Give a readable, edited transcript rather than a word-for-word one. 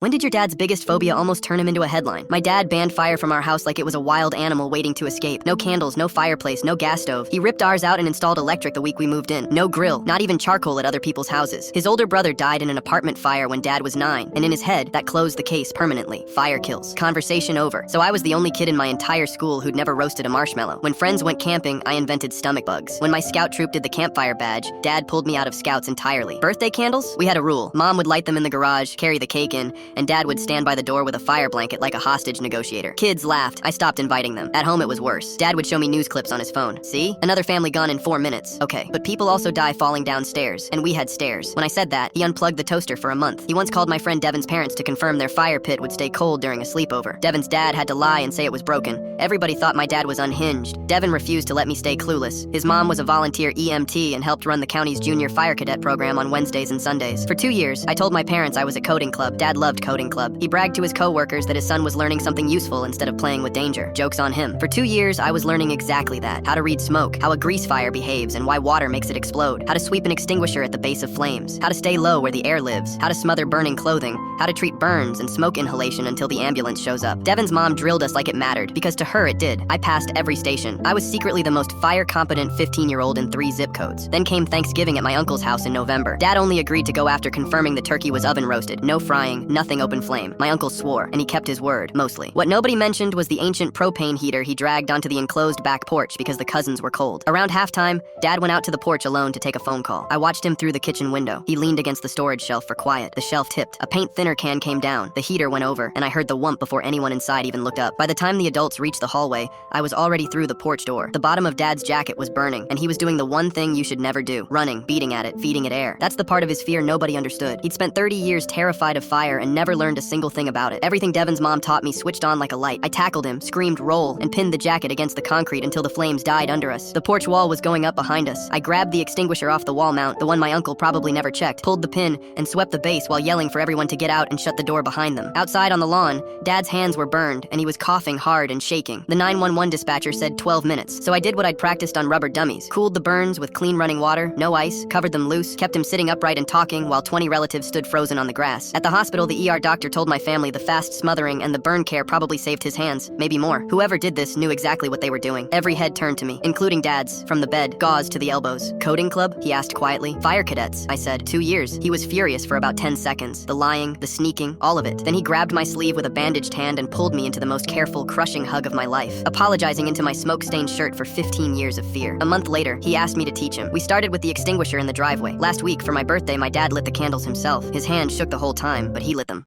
When did your dad's biggest phobia almost turn him into a headline? My dad banned fire from our house like it was a wild animal waiting to escape. No candles, no fireplace, no gas stove. He ripped ours out and installed electric the week we moved in. No grill, not even charcoal at other people's houses. His older brother died in an apartment fire when Dad was 9, and in his head, that closed the case permanently. Fire kills. Conversation over. So I was the only kid in my entire school who'd never roasted a marshmallow. When friends went camping, I invented stomach bugs. When my scout troop did the campfire badge, Dad pulled me out of scouts entirely. Birthday candles? We had a rule. Mom would light them in the garage, carry the cake in, and Dad would stand by the door with a fire blanket like a hostage negotiator. Kids laughed. I stopped inviting them. At home, it was worse. Dad would show me news clips on his phone. See? Another family gone in 4 minutes. Okay. But people also die falling downstairs, and we had stairs. When I said that, he unplugged the toaster for a month. He once called my friend Devin's parents to confirm their fire pit would stay cold during a sleepover. Devin's dad had to lie and say it was broken. Everybody thought my dad was unhinged. Devin refused to let me stay clueless. His mom was a volunteer EMT and helped run the county's junior fire cadet program on Wednesdays and Sundays. For 2 years, I told my parents I was at coding club. Dad loved coding club. He bragged to his coworkers that his son was learning something useful instead of playing with danger. Joke's on him. For 2 years, I was learning exactly that. How to read smoke, how a grease fire behaves and why water makes it explode, how to sweep an extinguisher at the base of flames, how to stay low where the air lives, how to smother burning clothing, how to treat burns and smoke inhalation until the ambulance shows up. Devin's mom drilled us like it mattered, because to her it did. I passed every station. I was secretly the most fire-competent 15-year-old in 3 zip codes. Then came Thanksgiving at my uncle's house in November. Dad only agreed to go after confirming the turkey was oven roasted. No frying, nothing open flame. My uncle swore, and he kept his word, mostly. What nobody mentioned was the ancient propane heater he dragged onto the enclosed back porch because the cousins were cold. Around halftime, Dad went out to the porch alone to take a phone call. I watched him through the kitchen window. He leaned against the storage shelf for quiet. The shelf tipped. A paint thinner can came down. The heater went over, and I heard the whump before anyone inside even looked up. By the time the adults reached the hallway, I was already through the porch door. The bottom of Dad's jacket was burning, and he was doing the one thing you should never do: running, beating at it, feeding it air. That's the part of his fear nobody understood. He'd spent 30 years terrified of fire and never learned a single thing about it. Everything Devin's mom taught me switched on like a light. I tackled him, screamed roll, and pinned the jacket against the concrete until the flames died under us. The porch wall was going up behind us. I grabbed the extinguisher off the wall mount, the one my uncle probably never checked, pulled the pin, and swept the base while yelling for everyone to get out and shut the door behind them. Outside on the lawn, Dad's hands were burned, and he was coughing hard and shaking. The 911 dispatcher said 12 minutes, so I did what I'd practiced on rubber dummies. Cooled the burns with clean running water, no ice, covered them loose, kept him sitting upright and talking while 20 relatives stood frozen on the grass. At the hospital, the ER doctor told my family the fast smothering and the burn care probably saved his hands, maybe more. Whoever did this knew exactly what they were doing. Every head turned to me, including Dad's, from the bed, gauze to the elbows. Coding club? He asked quietly. Fire cadets, I said. 2 years. He was furious for about 10 seconds. The lying, the sneaking, all of it. Then he grabbed my sleeve with a bandaged hand and pulled me into the most careful, crushing hug of my life, apologizing into my smoke-stained shirt for 15 years of fear. A month later, he asked me to teach him. We started with the extinguisher in the driveway. Last week, for my birthday, my dad lit the candles himself. His hand shook the whole time, but he lit them.